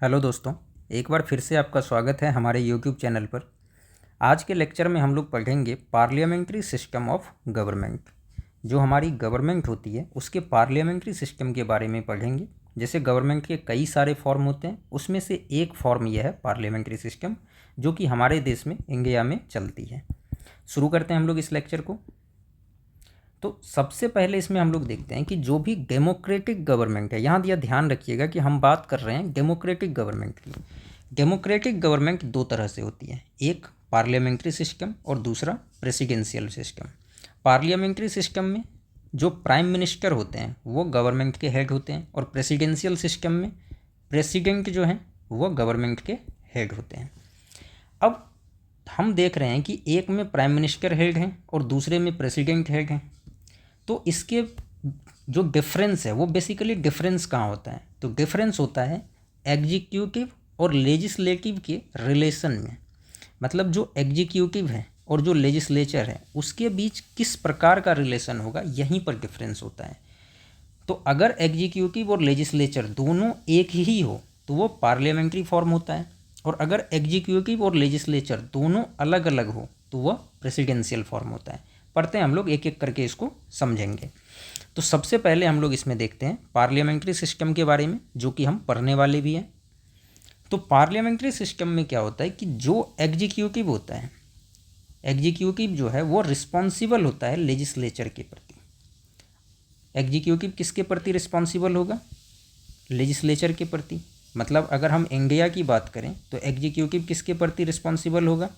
Hello दोस्तों, एक बार फिर से आपका स्वागत है हमारे यूट्यूब चैनल पर। आज के लेक्चर में हम लोग पढ़ेंगे पार्लियामेंट्री सिस्टम ऑफ गवर्नमेंट। जो हमारी गवर्नमेंट होती है उसके पार्लियामेंट्री सिस्टम के बारे में पढ़ेंगे। जैसे गवर्नमेंट के कई सारे फॉर्म होते हैं, उसमें से एक फॉर्म यह है पार्लियामेंट्री सिस्टम, जो कि हमारे देश में इंडिया में चलती है। शुरू करते हैं हम लोग इस लेक्चर को। तो सबसे पहले इसमें हम लोग देखते हैं कि जो भी डेमोक्रेटिक गवर्नमेंट है, यहाँ दिया ध्यान रखिएगा कि हम बात कर रहे हैं डेमोक्रेटिक गवर्नमेंट की। डेमोक्रेटिक गवर्नमेंट दो तरह से होती है, एक पार्लियामेंट्री सिस्टम और दूसरा प्रेसिडेंशियल सिस्टम। पार्लियामेंट्री सिस्टम में जो प्राइम मिनिस्टर होते हैं वो गवर्नमेंट के हेड होते हैं, और प्रेसिडेंशियल सिस्टम में प्रेसिडेंट जो हैं वो गवर्नमेंट के हेड होते हैं। अब हम देख रहे हैं कि एक में प्राइम मिनिस्टर हेड हैं और दूसरे में प्रेसिडेंट हेड हैं। तो इसके जो डिफरेंस है वो बेसिकली डिफरेंस कहाँ होता है, तो डिफरेंस होता है एग्जीक्यूटिव और लेजिस्लेटिव के रिलेशन में। मतलब जो एग्जीक्यूटिव है और जो लेजिस्लेचर है उसके बीच किस प्रकार का रिलेशन होगा, यहीं पर डिफरेंस होता है। तो अगर एग्जीक्यूटिव और लेजिस्लेचर दोनों एक ही हो तो वो पार्लियामेंट्री फॉर्म होता है, और अगर एग्जीक्यूटिव और लेजिस्लेचर दोनों अलग अलग हो तो वह प्रेसिडेंशियल फॉर्म होता है। पढ़ते हैं हम लोग, एक एक करके इसको समझेंगे। तो सबसे पहले हम लोग इसमें देखते हैं पार्लियामेंट्री सिस्टम के बारे में, जो कि हम पढ़ने वाले भी हैं। तो पार्लियामेंट्री सिस्टम में क्या होता है कि जो एग्जीक्यूटिव होता है, एग्जीक्यूटिव जो है वो रिस्पॉन्सिबल होता है लेजिस्लेचर के प्रति। एग्जीक्यूटिव किसके प्रति रिस्पॉन्सिबल होगा? लेजिस्लेचर के प्रति। मतलब अगर हम इंडिया की बात करें तो एग्जीक्यूटिव किसके प्रति रिस्पॉन्सिबल होगा?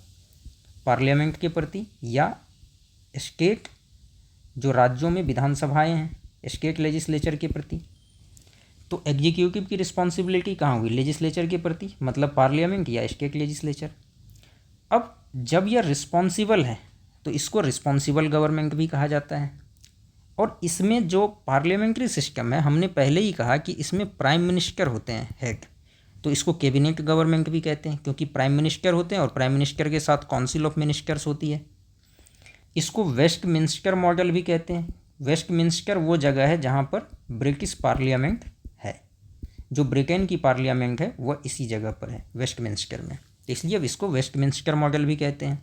पार्लियामेंट के प्रति, या स्टेट जो राज्यों में विधानसभाएं हैं स्टेट लेजिस्लेचर के प्रति। तो एग्जीक्यूटिव की रिस्पॉन्सिबिलिटी कहाँ हुई? लेजिस्लेचर के प्रति, मतलब पार्लियामेंट या स्टेट लेजिस्लेचर। अब जब यह रिस्पॉन्सिबल है तो इसको रिस्पॉन्सिबल गवर्नमेंट भी कहा जाता है। और इसमें जो पार्लियामेंट्री सिस्टम है, हमने पहले ही कहा कि इसमें प्राइम मिनिस्टर होते हैं हेड, तो इसको कैबिनेट गवर्नमेंट भी कहते हैं, क्योंकि प्राइम मिनिस्टर होते हैं और प्राइम मिनिस्टर के साथ काउंसिल ऑफ मिनिस्टर्स होती है। इसको वेस्टमिंस्टर मॉडल भी कहते हैं। वेस्टमिंस्टर वो जगह है जहाँ पर ब्रिटिश पार्लियामेंट है। जो ब्रिटेन की पार्लियामेंट है वह इसी जगह पर है, वेस्टमिंस्टर में, इसलिए अब इसको वेस्टमिंस्टर मॉडल भी कहते हैं।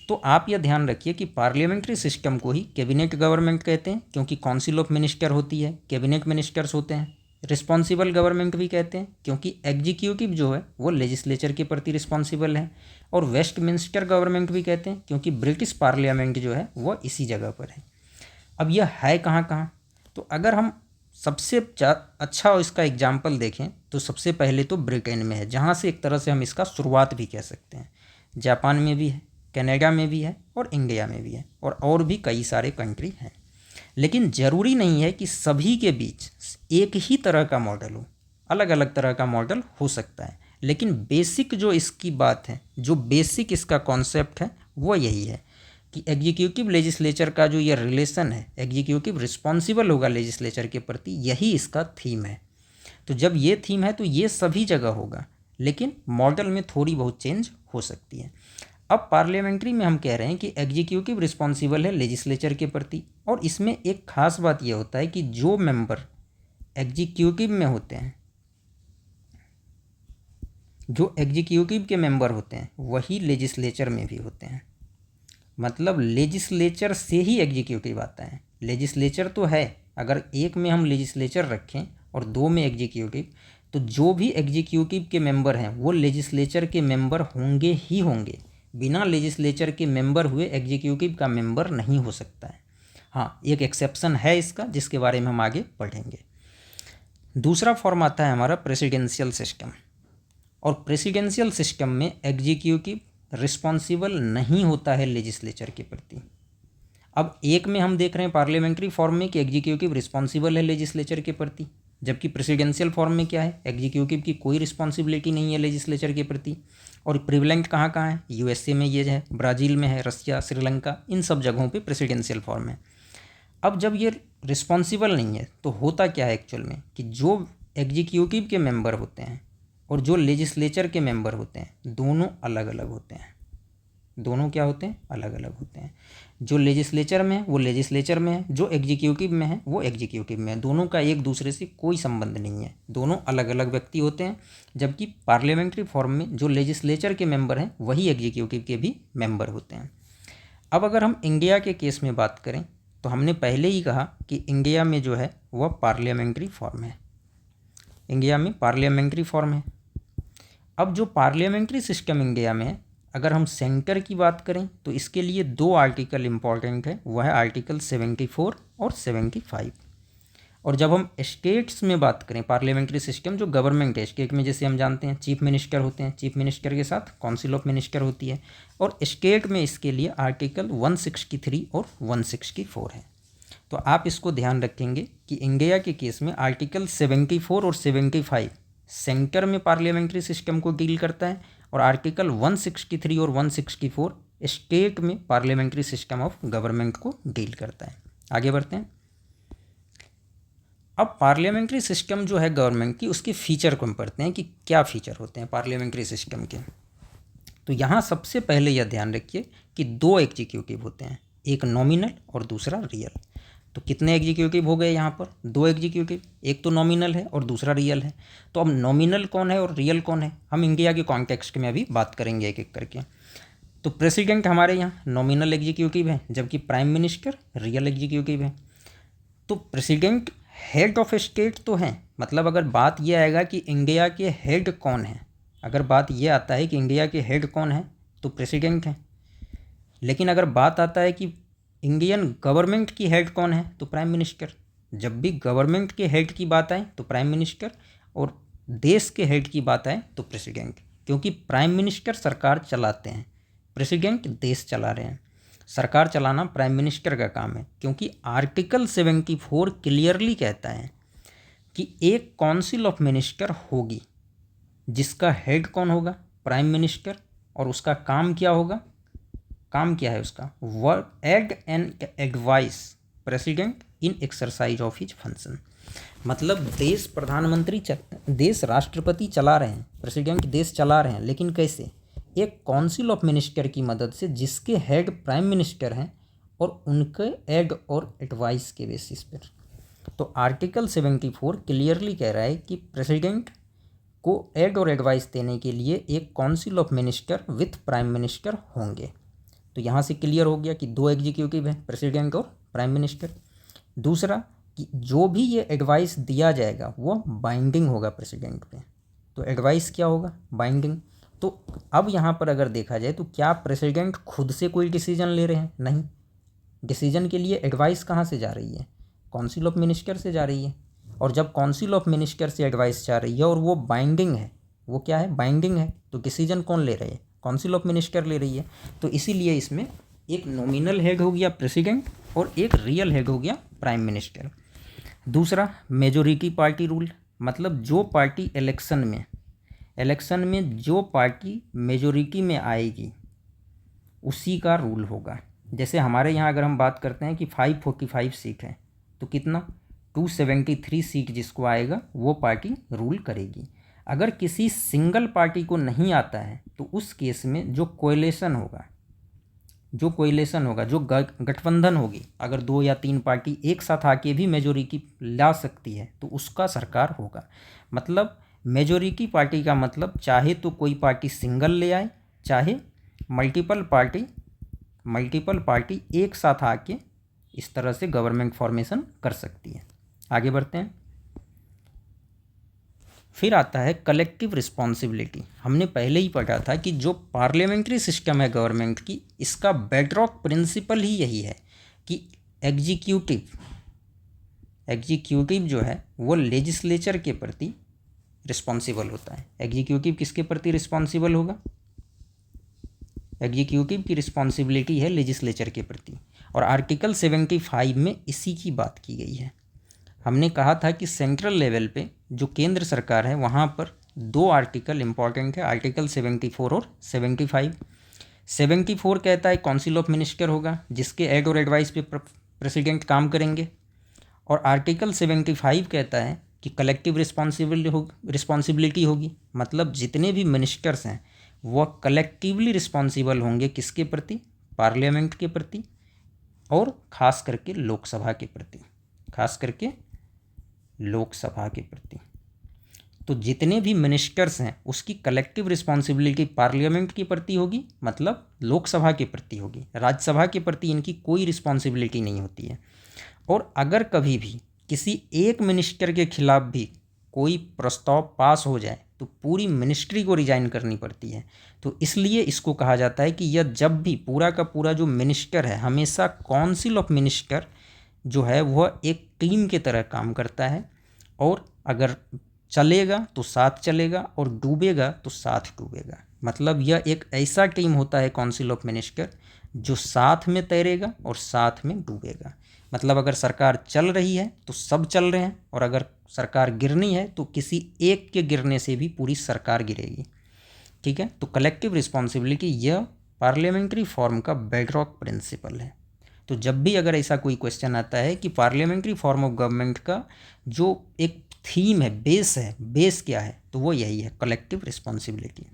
तो आप यह ध्यान रखिए कि पार्लियामेंट्री सिस्टम को ही कैबिनेट गवर्नमेंट कहते हैं, क्योंकि काउंसिल ऑफ मिनिस्टर होती है, कैबिनेट मिनिस्टर्स होते हैं। रिस्पॉन्सिबल गवर्नमेंट भी कहते हैं क्योंकि एग्जीक्यूटिव जो है वो लेजिस्लेचर के प्रति रिस्पॉन्सिबल है। और वेस्टमिंस्टर गवर्नमेंट भी कहते हैं क्योंकि ब्रिटिश पार्लियामेंट जो है वो इसी जगह पर है। अब यह है कहाँ कहाँ, तो अगर हम सबसे अच्छा इसका एग्जाम्पल देखें तो सबसे पहले तो ब्रिटेन में है, जहाँ से एक तरह से हम इसका शुरुआत भी कह सकते हैं। जापान में भी है, कनाडा में भी है, और इंडिया में भी है, और भी कई सारे कंट्री हैं। लेकिन ज़रूरी नहीं है कि सभी के बीच एक ही तरह का मॉडल हो, अलग अलग तरह का मॉडल हो सकता है। लेकिन बेसिक जो इसकी बात है, जो बेसिक इसका कॉन्सेप्ट है वो यही है कि एग्जीक्यूटिव लेजिस्लेचर का जो ये रिलेशन है, एग्जीक्यूटिव रिस्पॉन्सिबल होगा लेजिस्लेचर के प्रति, यही इसका थीम है। तो जब ये थीम है तो ये सभी जगह होगा, लेकिन मॉडल में थोड़ी बहुत चेंज हो सकती है। अब पार्लियामेंट्री में हम कह रहे हैं कि एग्जीक्यूटिव रिस्पॉन्सिबल है लेजिस्लेचर के प्रति, और इसमें एक खास बात यह होता है कि जो मेंबर एग्जीक्यूटिव में होते हैं, जो एग्जीक्यूटिव के मेंबर होते हैं वही लेजिस्लेचर में भी होते हैं। मतलब लेजिस्लेचर से ही एग्जीक्यूटिव आता है। लेजिस्लेचर तो है, अगर एक में हम लेजिस्लेचर रखें और दो में एग्जीक्यूटिव, तो जो भी एग्जीक्यूटिव के मेंबर हैं वो लेजिस्लेचर के मेंबर होंगे ही होंगे। बिना लेजिस्लेचर के मेंबर हुए एग्जीक्यूटिव का मेंबर नहीं हो सकता है। हाँ, एक एक्सेप्शन है इसका, जिसके बारे में हम आगे पढ़ेंगे। दूसरा फॉर्म आता है हमारा प्रेसिडेंशियल सिस्टम। और प्रेसिडेंशियल सिस्टम में एग्जीक्यूटिव रिस्पॉन्सिबल नहीं होता है लेजिस्लेचर के प्रति। अब एक में हम देख रहे हैं पार्लियामेंट्री फॉर्म में कि एग्जीक्यूटिव रिस्पॉन्सिबल है लेजिस्लेचर के प्रति, जबकि प्रेसिडेंशियल फॉर्म में क्या है, एग्जीक्यूटिव की कोई रिस्पॉन्सिबिलिटी नहीं है लेजिस्लेचर के प्रति। और प्रिवलेंट कहाँ कहाँ है? यूएसए में ये है, ब्राज़ील में है, रसिया, श्रीलंका, इन सब जगहों पे प्रेसिडेंशियल फॉर्म है। अब जब ये रिस्पॉन्सिबल नहीं है तो होता क्या है एक्चुअल में कि जो एग्जीक्यूटिव के मेंबर होते हैं और जो लेजिस्लेचर के मेंबर होते हैं दोनों अलग अलग होते हैं। दोनों क्या होते हैं? अलग अलग होते हैं। जो लेजिस्लेचर में है वो लेजिस्लेचर में है, जो एग्जीक्यूटिव में है वो एग्जीक्यूटिव में है। दोनों का एक दूसरे से कोई संबंध नहीं है, दोनों अलग अलग व्यक्ति होते हैं। जबकि पार्लियामेंट्री फॉर्म में जो लेजिस्लेचर के मेंबर हैं वही एग्जीक्यूटिव के भी मेंबर होते हैं। अब अगर हम इंडिया के केस में बात करें तो हमने पहले ही कहा कि इंडिया में जो है वह पार्लियामेंट्री फॉर्म है, इंडिया में पार्लियामेंट्री फॉर्म है। अब जो पार्लियामेंट्री सिस्टम इंडिया में है, अगर हम सेंटर की बात करें तो इसके लिए दो आर्टिकल इम्पॉर्टेंट है, वह है आर्टिकल 74 और 75। और जब हम स्टेट्स में बात करें, पार्लियामेंट्री सिस्टम जो गवर्नमेंट है, स्टेट में जैसे हम जानते हैं चीफ मिनिस्टर होते हैं, चीफ मिनिस्टर के साथ काउंसिल ऑफ मिनिस्टर होती है, और स्टेट में इसके लिए आर्टिकल 163 और 164 है। तो आप इसको ध्यान रखेंगे कि इंडिया के केस में आर्टिकल 74 और 75 सेंटर में पार्लियामेंट्री सिस्टम को डील करता है, और आर्टिकल 163 और 164 स्टेट में पार्लियामेंट्री सिस्टम ऑफ गवर्नमेंट को डील करता है। आगे बढ़ते हैं। अब पार्लियामेंट्री सिस्टम जो है गवर्नमेंट की, उसके फीचर को हम पढ़ते हैं कि क्या फीचर होते हैं पार्लियामेंट्री सिस्टम के। तो यहाँ सबसे पहले यह ध्यान रखिए कि दो एग्जीक्यूटिव होते हैं, एक नॉमिनल और दूसरा रियल। तो कितने एग्जीक्यूटिव हो गए यहाँ पर? दो एग्जीक्यूटिव, एक तो नॉमिनल है और दूसरा रियल है। तो अब नॉमिनल कौन है और रियल कौन है, हम इंडिया के कॉन्टेक्स्ट में अभी बात करेंगे एक एक करके। तो प्रेसिडेंट हमारे यहाँ नॉमिनल एग्जीक्यूटिव है, जबकि प्राइम मिनिस्टर रियल एग्जीक्यूटिव है। तो प्रेसिडेंट हेड ऑफ स्टेट तो हैं, मतलब अगर बात यह आएगा कि इंडिया के हेड कौन है, अगर बात यह आता है कि इंडिया के हेड कौन है तो प्रेसिडेंट है। लेकिन अगर बात आता है कि इंडियन गवर्नमेंट की हेड कौन है तो प्राइम मिनिस्टर। जब भी गवर्नमेंट के हेड की बात आए तो प्राइम मिनिस्टर, और देश के हेड की बात आए तो प्रेसिडेंट, क्योंकि प्राइम मिनिस्टर सरकार चलाते हैं, प्रेसिडेंट देश चला रहे हैं। सरकार चलाना प्राइम मिनिस्टर का काम है, क्योंकि आर्टिकल 74 क्लियरली कहता है कि एक काउंसिल ऑफ मिनिस्टर होगी जिसका हेड कौन होगा? Prime minister. और उसका काम क्या होगा? काम क्या है उसका? Work aid and advise president in exercise of his function. मतलब देश राष्ट्रपति चला रहे हैं, प्रेसिडेंट देश चला रहे हैं, लेकिन कैसे? एक काउंसिल ऑफ मिनिस्टर की मदद से, जिसके हेड प्राइम मिनिस्टर हैं और उनके एड और एडवाइस के बेसिस पर। तो आर्टिकल 74 क्लियरली कह रहा है कि प्रेसिडेंट को एड और एडवाइस देने के लिए एक council of minister with prime minister होंगे। तो यहाँ से क्लियर हो गया कि दो एग्जीक्यूटिव हैं, प्रेसिडेंट और प्राइम मिनिस्टर। दूसरा कि जो भी ये एडवाइस दिया जाएगा वो बाइंडिंग होगा प्रेसिडेंट पे। तो एडवाइस क्या होगा? बाइंडिंग। तो अब यहाँ पर अगर देखा जाए तो क्या प्रेसिडेंट खुद से कोई डिसीजन ले रहे हैं? नहीं। डिसीजन के लिए एडवाइस कहाँ से जा रही है? काउंसिल ऑफ मिनिस्टर से जा रही है। और जब काउंसिल ऑफ मिनिस्टर से एडवाइस जा रही है और वो बाइंडिंग है, वो क्या है? बाइंडिंग है, तो डिसीजन कौन ले रहे हैं? काउंसिल ऑफ मिनिस्टर ले रही है। तो इसीलिए इसमें एक नॉमिनल हेड हो गया प्रेसिडेंट और एक रियल हेड हो गया प्राइम मिनिस्टर। दूसरा मेजोरिटी पार्टी रूल, मतलब जो पार्टी इलेक्शन में जो पार्टी मेजोरिटी में आएगी उसी का रूल होगा। जैसे हमारे यहाँ अगर हम बात करते हैं कि 545 सीट है, तो कितना? 273 सीट जिसको आएगा वो पार्टी रूल करेगी। अगर किसी सिंगल पार्टी को नहीं आता है तो उस केस में जो कोएलिशन होगा, जो गठबंधन होगी, अगर 2 या 3 पार्टी एक साथ आके भी मेजोरिटी ला सकती है तो उसका सरकार होगा। मतलब मेजोरिटी पार्टी का मतलब चाहे तो कोई पार्टी सिंगल ले आए, चाहे मल्टीपल पार्टी एक साथ आके इस तरह से गवर्नमेंट फॉर्मेशन कर सकती है। आगे बढ़ते हैं। फिर आता है कलेक्टिव रिस्पॉन्सिबिलिटी। हमने पहले ही पढ़ा था कि जो पार्लियामेंट्री सिस्टम है गवर्नमेंट की, इसका बेडरॉक प्रिंसिपल ही यही है कि एग्जीक्यूटिव जो है वो लेजिस्लेचर के प्रति रिस्पॉन्सिबल होता है। एग्जीक्यूटिव किसके प्रति रिस्पॉन्सिबल होगा? एग्जीक्यूटिव की रिस्पॉन्सिबिलिटी है लेजिस्लेचर के प्रति, और आर्टिकल 75 में इसी की बात की गई है। हमने कहा था कि सेंट्रल लेवल पे जो केंद्र सरकार है वहाँ पर दो आर्टिकल इम्पॉर्टेंट है, आर्टिकल 74 और 75। 74 कहता है काउंसिल ऑफ मिनिस्टर होगा जिसके एड और एडवाइस पे प्रेसिडेंट काम करेंगे, और आर्टिकल 75 कहता है कि कलेक्टिव रिस्पॉन्सिबिलिटी होगी, मतलब जितने भी मिनिस्टर्स हैं वह कलेक्टिवली रिस्पॉन्सिबल होंगे किसके प्रति? पार्लियामेंट के प्रति, और खास करके लोकसभा के प्रति, खास करके लोकसभा के प्रति। तो जितने भी मिनिस्टर्स हैं उसकी कलेक्टिव रिस्पॉन्सिबिलिटी पार्लियामेंट के प्रति होगी, मतलब लोकसभा के प्रति होगी। राज्यसभा के प्रति इनकी कोई रिस्पॉन्सिबिलिटी नहीं होती है। और अगर कभी भी किसी एक मिनिस्टर के खिलाफ भी कोई प्रस्ताव पास हो जाए तो पूरी मिनिस्ट्री को रिजाइन करनी पड़ती है। तो इसलिए इसको कहा जाता है कि यह जब भी पूरा का पूरा जो मिनिस्टर है, हमेशा काउंसिल ऑफ मिनिस्टर जो है वह एक टीम की तरह काम करता है, और अगर चलेगा तो साथ चलेगा और डूबेगा तो साथ डूबेगा। मतलब यह एक ऐसा टीम होता है काउंसिल ऑफ मिनिस्टर जो साथ में तैरेगा और साथ में डूबेगा। मतलब अगर सरकार चल रही है तो सब चल रहे हैं, और अगर सरकार गिरनी है तो किसी एक के गिरने से भी पूरी सरकार गिरेगी। ठीक है, तो कलेक्टिव रिस्पॉन्सिबिलिटी यह पार्लियामेंट्री फॉर्म का बेडरॉक प्रिंसिपल है। तो जब भी अगर ऐसा कोई क्वेश्चन आता है कि पार्लियामेंट्री फॉर्म ऑफ गवर्नमेंट का जो एक थीम है, बेस क्या है, तो वो यही है, कलेक्टिव रिस्पॉन्सिबिलिटी।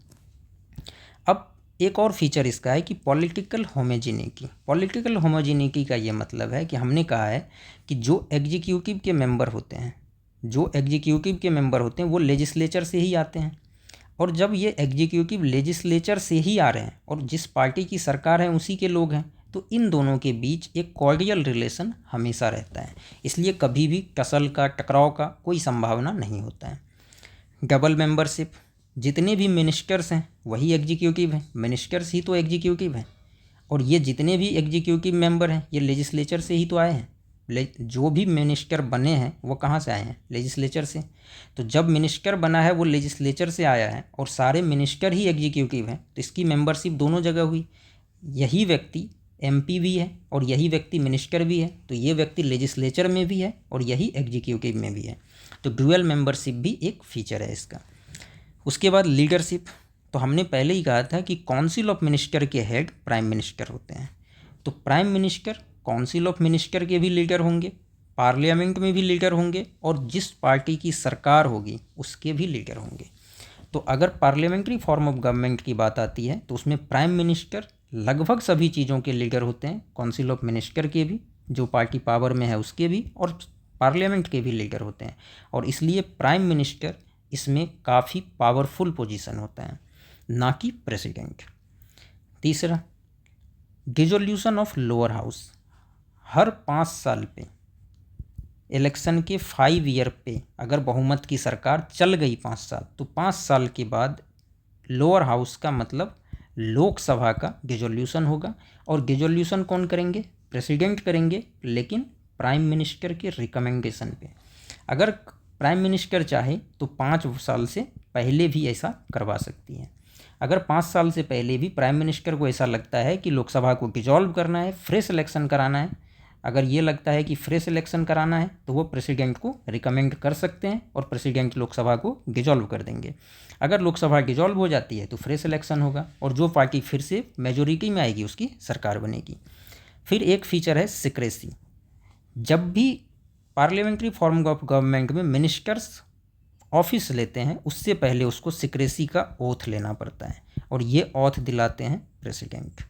अब एक और फीचर इसका है कि पॉलिटिकल होमोजेनिटी। पॉलिटिकल होमोजेनिटी का ये मतलब है कि हमने कहा है कि जो एग्जीक्यूटिव के मेंबर होते हैं, वो लेजिस्लेचर से ही आते हैं। और जब ये एग्जीक्यूटिव लेजिस्लेचर से ही आ रहे हैं और जिस पार्टी की सरकार है उसी के लोग हैं, तो इन दोनों के बीच एक कॉर्डियल रिलेशन हमेशा रहता है। इसलिए कभी भी टसल का, टकराव का कोई संभावना नहीं होता है। डबल मेंबरशिप, जितने भी मिनिस्टर्स हैं वही एग्जीक्यूटिव हैं, मिनिस्टर्स ही तो एग्जीक्यूटिव हैं, और ये जितने भी एग्जीक्यूटिव मेंबर हैं ये लेजिस्लेचर से ही तो आए हैं। जो भी मिनिस्टर बने हैं वो कहाँ से आए हैं? लेजिस्लेचर से। तो जब मिनिस्टर बना है वो लेजिस्लेचर से आया है और सारे मिनिस्टर ही एग्जीक्यूटिव हैं, तो इसकी मेंबरशिप दोनों जगह हुई। यही व्यक्ति एमपी भी है और यही व्यक्ति मिनिस्टर भी है, तो ये व्यक्ति लेजिस्लेचर में भी है और यही एग्जीक्यूटिव में भी है। तो ड्यूअल मेंबरशिप भी एक फीचर है इसका। उसके बाद लीडरशिप, तो हमने पहले ही कहा था कि काउंसिल ऑफ मिनिस्टर के हेड प्राइम मिनिस्टर होते हैं। तो prime minister council of minister के भी लीडर होंगे, पार्लियामेंट में भी लीडर होंगे, और जिस पार्टी की सरकार होगी उसके भी लीडर होंगे। तो अगर पार्लियामेंट्री फॉर्म ऑफ गवर्नमेंट की बात आती है तो उसमें प्राइम मिनिस्टर लगभग सभी चीज़ों के लीडर होते हैं, काउंसिल ऑफ मिनिस्टर के भी, जो पार्टी पावर में है उसके भी, और पार्लियामेंट के भी लीडर होते हैं। और इसलिए प्राइम मिनिस्टर इसमें काफ़ी पावरफुल पोजीशन होता है, ना कि प्रेसिडेंट। तीसरा, डिसोल्यूशन ऑफ लोअर हाउस। हर 5 साल पे, इलेक्शन के 5 ईयर पे अगर बहुमत की सरकार चल गई 5 साल, तो 5 साल के बाद लोअर हाउस का मतलब लोकसभा का डिसोल्यूशन होगा। और डिसोल्यूशन कौन करेंगे? प्रेसिडेंट करेंगे, लेकिन प्राइम मिनिस्टर के रिकमेंडेशन पे। अगर प्राइम मिनिस्टर चाहे तो 5 साल से पहले भी ऐसा करवा सकती है। अगर 5 साल से पहले भी प्राइम मिनिस्टर को ऐसा लगता है कि लोकसभा को डिसॉल्व करना है, फ्रेश इलेक्शन कराना है, अगर ये लगता है कि फ्रेश इलेक्शन कराना है तो वो प्रेसिडेंट को रिकमेंड कर सकते हैं और प्रेसिडेंट लोकसभा को डिसॉल्व कर देंगे। अगर लोकसभा डिसॉल्व हो जाती है तो फ्रेश इलेक्शन होगा और जो पार्टी फिर से मेजोरिटी में आएगी उसकी सरकार बनेगी। फिर एक फीचर है सिक्रेसी। जब भी पार्लियामेंट्री फॉर्म ऑफ गवर्नमेंट में मिनिस्टर्स ऑफिस लेते हैं उससे पहले उसको सिक्रेसी का ओथ लेना पड़ता है, और ये ओथ दिलाते हैं प्रेसिडेंट।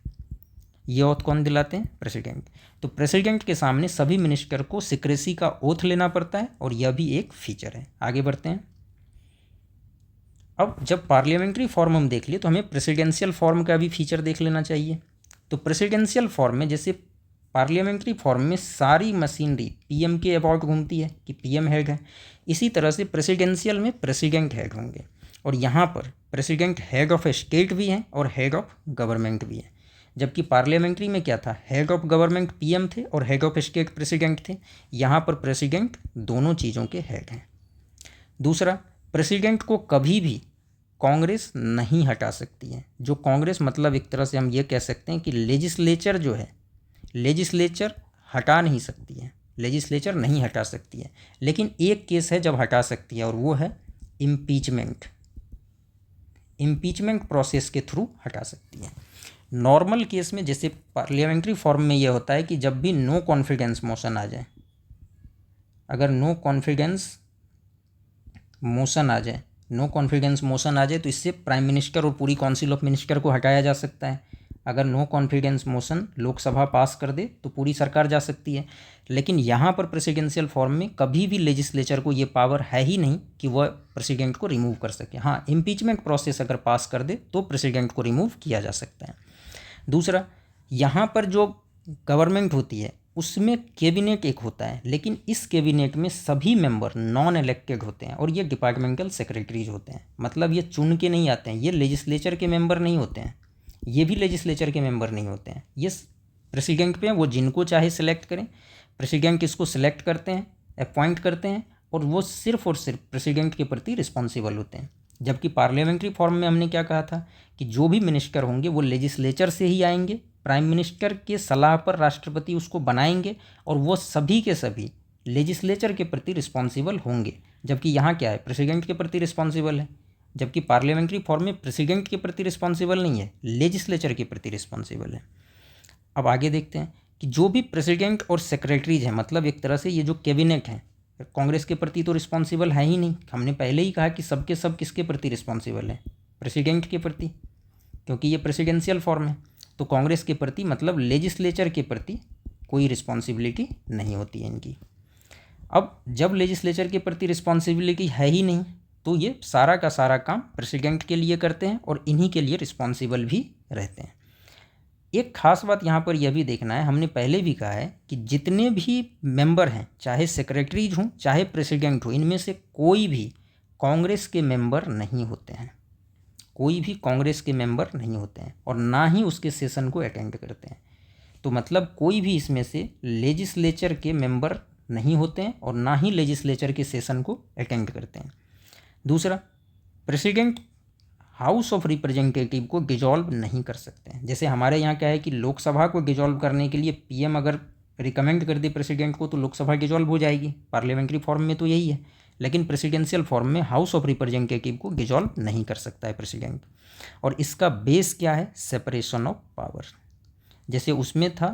ये ओथ कौन दिलाते हैं? प्रेसिडेंट। तो प्रेसिडेंट के सामने सभी मिनिस्टर को सिक्रेसी का ओथ लेना पड़ता है, और यह भी एक फीचर है। आगे बढ़ते हैं। अब जब पार्लियामेंट्री फॉर्म हम देख लिए तो हमें प्रेसिडेंशियल फॉर्म का भी फीचर देख लेना चाहिए। तो प्रेसिडेंशियल फॉर्म में, जैसे पार्लियामेंट्री फॉर्म में सारी मशीनरी पीएम के अबाउट घूमती है कि पीएम हेड है, इसी तरह से प्रेसिडेंशियल में प्रेसिडेंट हेड होंगे। और यहाँ पर प्रेसिडेंट हेड ऑफ स्टेट भी हैं और हेड ऑफ गवर्नमेंट भी है। जबकि पार्लियामेंट्री में क्या था? हेड ऑफ गवर्नमेंट पीएम थे और हेड ऑफ स्टेट प्रेसिडेंट थे। यहाँ पर प्रेसिडेंट दोनों चीज़ों के हेड हैं। दूसरा, प्रेसिडेंट को कभी भी कांग्रेस नहीं हटा सकती है। जो कांग्रेस मतलब एक तरह से हम ये कह सकते हैं कि लेजिस्लेचर जो है, लेजिस्लेचर हटा नहीं सकती है, लेजिस्लेचर नहीं हटा सकती है। लेकिन एक केस है जब हटा सकती है और वो है इम्पीचमेंट। इम्पीचमेंट प्रोसेस के थ्रू हटा सकती है। नॉर्मल केस में, जैसे पार्लियामेंट्री फॉर्म में ये होता है कि जब भी नो कॉन्फिडेंस मोशन आ जाए, अगर नो कॉन्फिडेंस मोशन आ जाए तो इससे प्राइम मिनिस्टर और पूरी काउंसिल ऑफ मिनिस्टर को हटाया जा सकता है। अगर नो कॉन्फिडेंस मोशन लोकसभा पास कर दे तो पूरी सरकार जा सकती है, लेकिन यहाँ पर प्रेसिडेंशियल फॉर्म में कभी भी लेजिस्लेचर को ये पावर है ही नहीं कि वह प्रेसिडेंट को रिमूव कर सके। हाँ, इम्पीचमेंट प्रोसेस अगर पास कर दे तो प्रेसिडेंट को रिमूव किया जा सकता है। दूसरा, यहाँ पर जो गवर्नमेंट होती है उसमें कैबिनेट एक होता है, लेकिन इस कैबिनेट में सभी मेंबर नॉन इलेक्टेड होते हैं और ये डिपार्टमेंटल सेक्रेटरीज होते हैं। मतलब ये चुन के नहीं आते हैं, ये लेजिस्लेचर के मेंबर नहीं होते हैं, ये भी लेजिस्लेचर के मेंबर नहीं होते हैं। ये प्रेसिडेंट पे वो जिनको चाहे सिलेक्ट करें, प्रेसिडेंट इसको सिलेक्ट करते हैं, अपॉइंट करते हैं और वो सिर्फ और सिर्फ प्रेसिडेंट के प्रति रिस्पॉन्सिबल होते हैं। जबकि पार्लियामेंट्री फॉर्म में हमने क्या कहा था कि जो भी मिनिस्टर होंगे वो लेजिस्लेचर से ही आएंगे, प्राइम मिनिस्टर के सलाह पर राष्ट्रपति उसको बनाएंगे और वो सभी के सभी लेजिस्लेचर के प्रति रिस्पॉन्सिबल होंगे। जबकि यहाँ क्या है, प्रेसिडेंट के प्रति रिस्पॉन्सिबल है, जबकि पार्लियामेंट्री फॉर्म में प्रेसिडेंट के प्रति रिस्पॉन्सिबल नहीं है, लेजिस्लेचर के प्रति रिस्पॉन्सिबल है। अब आगे देखते हैं कि जो भी प्रेसिडेंट और सेक्रेटरीज हैं, मतलब एक तरह से ये जो कैबिनेट है कांग्रेस के प्रति तो रिस्पॉन्सिबल है ही नहीं। हमने पहले ही कहा कि सबके सब किसके प्रति रिस्पॉन्सिबल है, प्रेसिडेंट के प्रति, क्योंकि ये प्रेसिडेंशियल फॉर्म है। तो कांग्रेस के प्रति मतलब लेजिस्लेचर के प्रति कोई रिस्पॉन्सिबिलिटी नहीं होती है इनकी। अब जब लेजिस्लेचर के प्रति रिस्पॉन्सिबिलिटी है ही नहीं तो ये सारा का सारा काम प्रेसिडेंट के लिए करते हैं और इन्हीं के लिए रिस्पॉन्सिबल भी रहते हैं। एक खास बात यहाँ पर यह भी देखना है, हमने पहले भी कहा है कि जितने भी मेंबर हैं, चाहे सेक्रेटरीज हों चाहे प्रेसिडेंट हो, इनमें से कोई भी कांग्रेस के मेंबर नहीं होते हैं, कोई भी कांग्रेस के मेंबर नहीं होते हैं और ना ही उसके सेशन को अटेंड करते हैं। तो मतलब कोई भी इसमें से लेजिस्लेचर के मेंबर नहीं होते हैं और ना ही लेजिस्लेचर के सेशन को अटेंड करते हैं। दूसरा, प्रेसिडेंट हाउस ऑफ रिप्रेजेंटेटिव को डिजॉल्व नहीं कर सकते हैं। जैसे हमारे यहाँ क्या है कि लोकसभा को डिजॉल्व करने के लिए पीएम अगर रिकमेंड कर दे प्रेसिडेंट को तो लोकसभा डिजॉल्व हो जाएगी, पार्लियामेंट्री फॉर्म में तो यही है। लेकिन प्रेसिडेंशियल फॉर्म में हाउस ऑफ रिप्रेजेंटेटिव को डिजॉल्व नहीं कर सकता है प्रेसिडेंट। और इसका बेस क्या है, सेपरेशन ऑफ पावर। जैसे उसमें था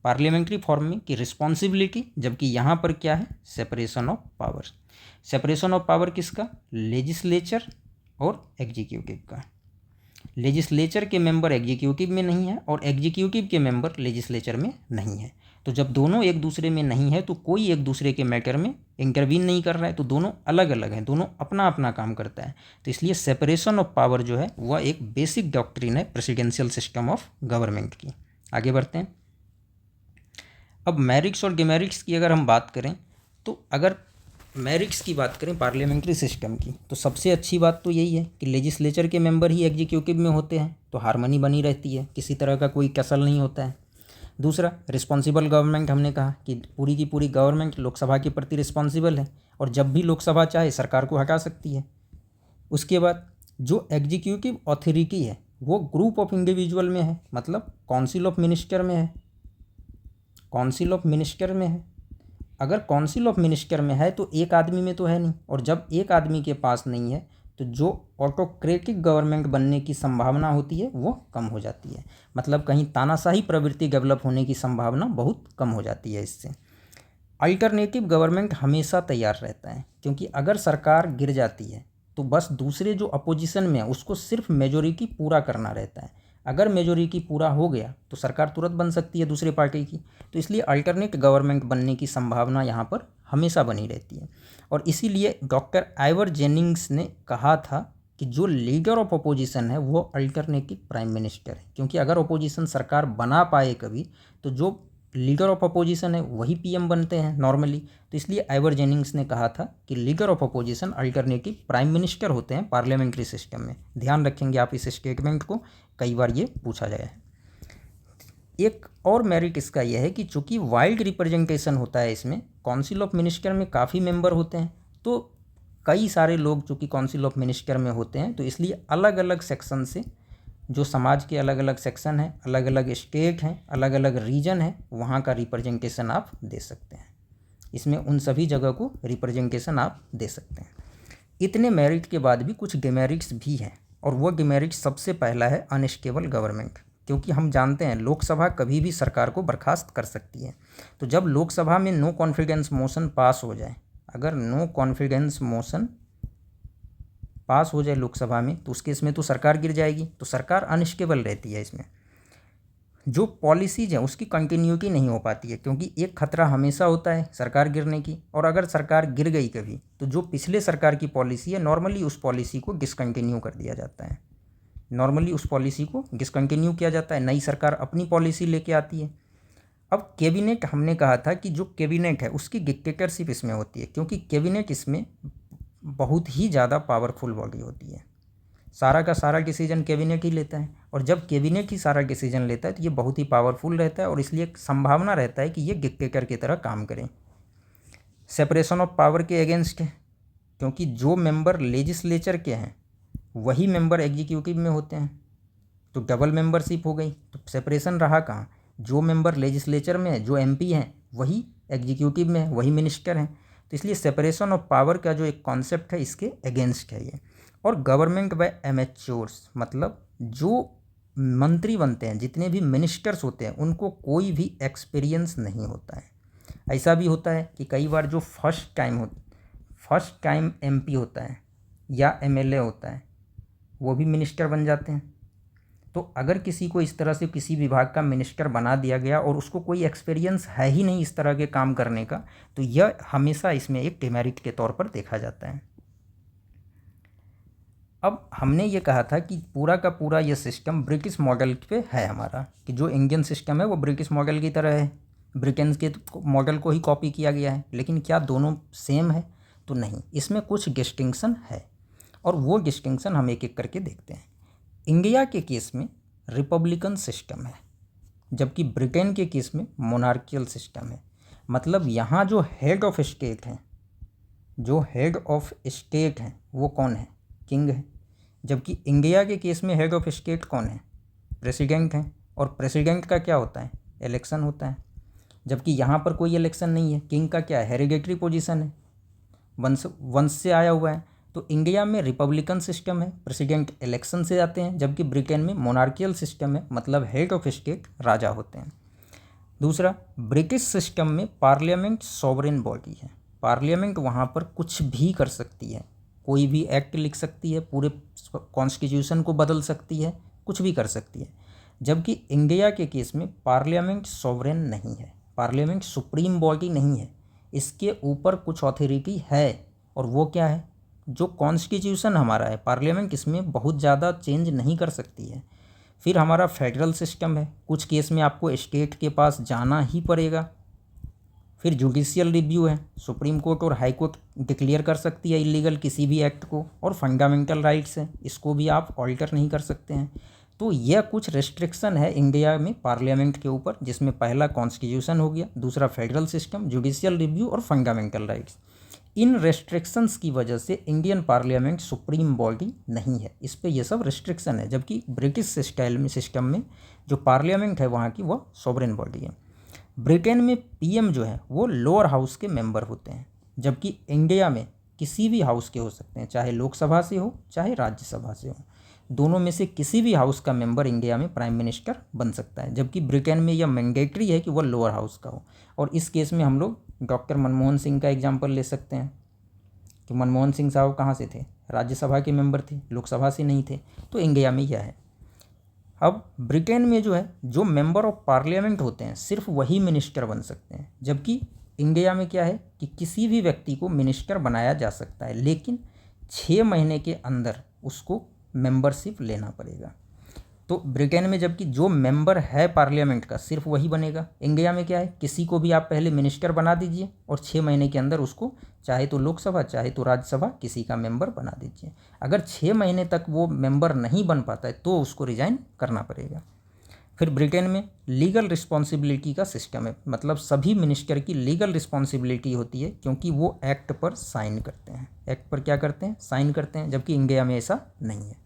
पार्लियामेंट्री फॉर्म में कि रिस्पॉन्सिबिलिटी, जबकि यहाँ पर क्या है, separation of power. Separation of power किसका, लेजिस्लेचर और एग्जीक्यूटिव का। लेजिस्लेचर के मेंबर एग्जीक्यूटिव में नहीं है और एग्जीक्यूटिव के मेंबर लेजिस्लेचर में नहीं है। तो जब दोनों एक दूसरे में नहीं है तो कोई एक दूसरे के मैटर में इंटरवीन नहीं कर रहा है, तो दोनों अलग अलग हैं, दोनों अपना अपना काम करता है। तो इसलिए सेपरेशन ऑफ पावर जो है वह एक बेसिक डॉक्ट्रिन है प्रेसिडेंशियल सिस्टम ऑफ गवर्नमेंट की। आगे बढ़ते हैं। अब मेरिट्स और डिमेरिट्स की अगर हम बात करें तो अगर मेरिट्स की बात करें पार्लियामेंट्री सिस्टम की तो सबसे अच्छी बात तो यही है कि लेजिस्लेचर के मेंबर ही एग्जीक्यूटिव में होते हैं, तो हार्मनी बनी रहती है, किसी तरह का कोई कसर नहीं होता है। दूसरा, रिस्पॉन्सिबल गवर्नमेंट, हमने कहा कि पूरी की पूरी गवर्नमेंट लोकसभा के प्रति रिस्पॉन्सिबल है और जब भी लोकसभा चाहे सरकार को हटा सकती है। उसके बाद जो एग्जीक्यूटिव अथॉरिटी है वो ग्रुप ऑफ इंडिविजुअल में है, मतलब काउंसिल ऑफ मिनिस्टर में है, काउंसिल ऑफ मिनिस्टर में है। अगर काउंसिल ऑफ मिनिस्टर में है तो एक आदमी में तो है नहीं, और जब एक आदमी के पास नहीं है तो जो ऑटोक्रेटिक गवर्नमेंट बनने की संभावना होती है वो कम हो जाती है। मतलब कहीं तानाशाही प्रवृत्ति डेवलप होने की संभावना बहुत कम हो जाती है इससे। अल्टरनेटिव गवर्नमेंट हमेशा तैयार रहता है, क्योंकि अगर सरकार गिर जाती है तो बस दूसरे जो अपोजिशन में है उसको सिर्फ मेजोरिटी पूरा करना रहता है। अगर मेजोरिटी पूरा हो गया तो सरकार तुरंत बन सकती है दूसरे पार्टी की। तो इसलिए अल्टरनेट गवर्नमेंट बनने की संभावना यहाँ पर हमेशा बनी रहती है। और इसीलिए डॉक्टर आइवर जेनिंग्स ने कहा था कि जो लीडर ऑफ अपोजिशन है वो अल्टरनेटिव प्राइम मिनिस्टर है, क्योंकि अगर अपोजिशन सरकार बना पाए कभी तो जो लीडर ऑफ अपोजिशन है वही पीएम बनते हैं नॉर्मली। तो इसलिए आइवर जेनिंग्स ने कहा था कि leader of opposition alternative prime minister होते हैं पार्लियामेंट्री सिस्टम में। ध्यान रखेंगे आप इस स्टेटमेंट को, कई बार ये पूछा गया है। एक और मेरिट इसका यह है कि चूंकि वाइल्ड रिप्रेजेंटेशन होता है इसमें, काउंसिल ऑफ मिनिस्टर में काफ़ी मेंबर होते हैं, तो कई सारे लोग चूंकि काउंसिल ऑफ मिनिस्टर में होते हैं तो इसलिए अलग अलग सेक्शन से, जो समाज के अलग अलग सेक्शन हैं, अलग अलग स्टेट हैं, अलग अलग रीजन है, वहाँ का रिप्रेजेंटेशन आप दे सकते हैं। इसमें उन सभी जगह को रिप्रेजेंटेशन आप दे सकते हैं। इतने मेरिट के बाद भी कुछ डिमेरिट्स भी हैं, और वो डिमेरिट सबसे पहला है अनस्टेबल गवर्नमेंट। क्योंकि हम जानते हैं लोकसभा कभी भी सरकार को बर्खास्त कर सकती है। तो जब लोकसभा में नो कॉन्फिडेंस मोशन पास हो जाए, अगर नो कॉन्फिडेंस मोशन पास हो जाए लोकसभा में तो उस केस में तो सरकार गिर जाएगी, तो सरकार अनस्टेबल रहती है इसमें। जो पॉलिसीज हैं उसकी कंटिन्यूटी नहीं हो पाती है, क्योंकि एक खतरा हमेशा होता है सरकार गिरने की, और अगर सरकार गिर गई कभी तो जो पिछले सरकार की पॉलिसी है नॉर्मली उस पॉलिसी को डिसकंटिन्यू कर दिया जाता है, नॉर्मली उस पॉलिसी को डिसकंटिन्यू किया जाता है, नई सरकार अपनी पॉलिसी लेके आती है। अब कैबिनेट, हमने कहा था कि जो कैबिनेट है उसकी डिक्टेटरशिप इसमें होती है, क्योंकि कैबिनेट इसमें बहुत ही ज़्यादा पावरफुल बॉडी होती है, सारा का सारा डिसीजन कैबिनेट ही लेता है, और जब कैबिनेट ही सारा डिसीजन लेता है तो ये बहुत ही पावरफुल रहता है, और इसलिए संभावना रहता है कि ये डिक्टेटर की तरह काम करें। सेपरेशन ऑफ पावर के अगेंस्ट है, क्योंकि जो मेंबर लेजिस्लेचर के हैं वही मेंबर एग्जीक्यूटिव में होते हैं, तो डबल मेंबरशिप हो गई, तो सेपरेशन रहा कहाँ, जो मेंबर लेजिस्लेचर में है, जो एमपी हैं वही एग्जीक्यूटिव में है, वही मिनिस्टर हैं, तो इसलिए सेपरेशन ऑफ पावर का जो एक कॉन्सेप्ट है इसके अगेंस्ट है ये। और गवर्नमेंट बाय एमेच्योर्स, मतलब जो मंत्री बनते हैं, जितने भी मिनिस्टर्स होते हैं, उनको कोई भी एक्सपीरियंस नहीं होता है। ऐसा भी होता है कि कई बार जो फर्स्ट टाइम एमपी होता है या एमएलए होता है वो भी मिनिस्टर बन जाते हैं। तो अगर किसी को इस तरह से किसी विभाग का मिनिस्टर बना दिया गया और उसको कोई एक्सपीरियंस है ही नहीं इस तरह के काम करने का, तो यह हमेशा इसमें एक डिमेरिट के तौर पर देखा जाता है। अब हमने ये कहा था कि पूरा का पूरा ये सिस्टम ब्रिटिश मॉडल पे है हमारा, कि जो इंडियन सिस्टम है वो ब्रिटिश मॉडल की तरह है, ब्रिटेन के मॉडल को ही कॉपी किया गया है। लेकिन क्या दोनों सेम है? तो नहीं, इसमें कुछ डिस्टिंक्शन है, और वो डिस्टिंक्शन हम एक एक करके देखते हैं। इंडिया के केस में रिपब्लिकन सिस्टम है, जबकि ब्रिटेन के केस में मोनार्कियल सिस्टम है। मतलब यहाँ जो हेड ऑफ स्टेट हैं वो कौन है? किंग है। जबकि इंडिया के केस में हेड ऑफ स्टेट कौन है? प्रेसिडेंट है, और प्रेसिडेंट का क्या होता है? इलेक्शन होता है। जबकि यहाँ पर कोई इलेक्शन नहीं है, किंग का क्या है? हेरिडेटरी पोजीशन है, वंश से आया हुआ है। तो इंडिया में रिपब्लिकन सिस्टम है, प्रेसिडेंट इलेक्शन से जाते हैं, जबकि ब्रिटेन में मोनार्कियल सिस्टम है, मतलब हेड ऑफ स्टेट राजा होते हैं। दूसरा, ब्रिटिश सिस्टम में पार्लियामेंट सॉवरेन बॉडी है, पार्लियामेंट वहाँ पर कुछ भी कर सकती है, कोई भी एक्ट लिख सकती है, पूरे कॉन्स्टिट्यूशन को बदल सकती है, कुछ भी कर सकती है। जबकि इंडिया के केस में पार्लियामेंट सॉवरेन नहीं है, पार्लियामेंट सुप्रीम बॉडी नहीं है, इसके ऊपर कुछ अथॉरिटी है, और वो क्या है? जो कॉन्स्टिट्यूशन हमारा है, पार्लियामेंट इसमें बहुत ज़्यादा चेंज नहीं कर सकती है। फिर हमारा फेडरल सिस्टम है, कुछ केस में आपको स्टेट के पास जाना ही पड़ेगा। फिर जुडिशियल रिव्यू है, सुप्रीम कोर्ट और हाई कोर्ट डिक्लेयर कर सकती है इलीगल किसी भी एक्ट को। और फंडामेंटल राइट्स है, इसको भी आप ऑल्टर नहीं कर सकते हैं। तो यह कुछ रेस्ट्रिक्शन है इंडिया में पार्लियामेंट के ऊपर, जिसमें पहला कॉन्स्टिट्यूशन हो गया, दूसरा फेडरल सिस्टम, जुडिशियल रिव्यू और फंडामेंटल राइट्स। इन रेस्ट्रिक्शंस की वजह से इंडियन पार्लियामेंट सुप्रीम बॉडी नहीं है, इस पे ये सब रेस्ट्रिक्शन है। जबकि ब्रिटिश सिस्टम में जो पार्लियामेंट है वहाँ की वह सॉवरेन बॉडी है। ब्रिटेन में पीएम जो है वो लोअर हाउस के मेंबर होते हैं, जबकि इंडिया में किसी भी हाउस के हो सकते हैं, चाहे लोकसभा से हो चाहे राज्यसभा से हो, दोनों में से किसी भी हाउस का मेंबर इंडिया में प्राइम मिनिस्टर बन सकता है। जबकि ब्रिटेन में यह मैंडेटरी है कि वह लोअर हाउस का हो। और इस केस में हम लोग डॉक्टर मनमोहन सिंह का एग्जाम्पल ले सकते हैं कि मनमोहन सिंह साहब कहाँ से थे? राज्यसभा के मेंबर थे, लोकसभा से नहीं थे। तो इंडिया में यह है। अब ब्रिटेन में जो है, जो मेंबर ऑफ पार्लियामेंट होते हैं सिर्फ वही मिनिस्टर बन सकते हैं, जबकि इंडिया में क्या है कि किसी भी व्यक्ति को मिनिस्टर बनाया जा सकता है, लेकिन 6 महीने के अंदर उसको मेंबरशिप लेना पड़ेगा। तो ब्रिटेन में जबकि जो मेंबर है पार्लियामेंट का सिर्फ वही बनेगा। इंडिया में क्या है, किसी को भी आप पहले मिनिस्टर बना दीजिए और 6 महीने के अंदर उसको चाहे तो लोकसभा चाहे तो राज्यसभा किसी का मेंबर बना दीजिए। अगर 6 महीने तक वो मेंबर नहीं बन पाता है तो उसको रिजाइन करना पड़ेगा। फिर ब्रिटेन में लीगल रिस्पॉन्सिबिलिटी का सिस्टम है, मतलब सभी मिनिस्टर की लीगल रिस्पॉन्सिबिलिटी होती है, क्योंकि वो एक्ट पर साइन करते हैं। एक्ट पर क्या करते हैं? साइन करते हैं, जबकि इंडिया में ऐसा नहीं है।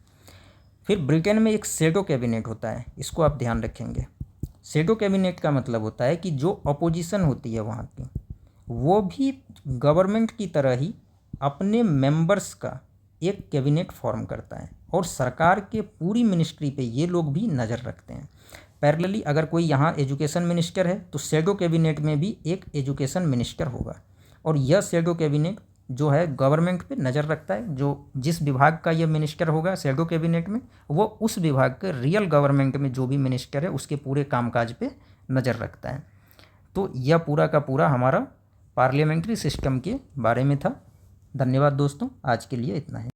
फिर ब्रिटेन में एक शैडो कैबिनेट होता है, इसको आप ध्यान रखेंगे। शैडो कैबिनेट का मतलब होता है कि जो अपोजिशन होती है वहाँ की, वो भी गवर्नमेंट की तरह ही अपने मेंबर्स का एक कैबिनेट फॉर्म करता है, और सरकार के पूरी मिनिस्ट्री पे ये लोग भी नज़र रखते हैं। पैरेलली अगर कोई यहाँ एजुकेशन मिनिस्टर है तो शैडो कैबिनेट में भी एक एजुकेशन मिनिस्टर होगा, और यह शैडो कैबिनेट जो है गवर्नमेंट पे नज़र रखता है। जो जिस विभाग का ये मिनिस्टर होगा शैडो कैबिनेट में, वो उस विभाग के रियल गवर्नमेंट में जो भी मिनिस्टर है उसके पूरे कामकाज पे नज़र रखता है। तो यह पूरा का पूरा हमारा पार्लियामेंट्री सिस्टम के बारे में था। धन्यवाद दोस्तों, आज के लिए इतना है।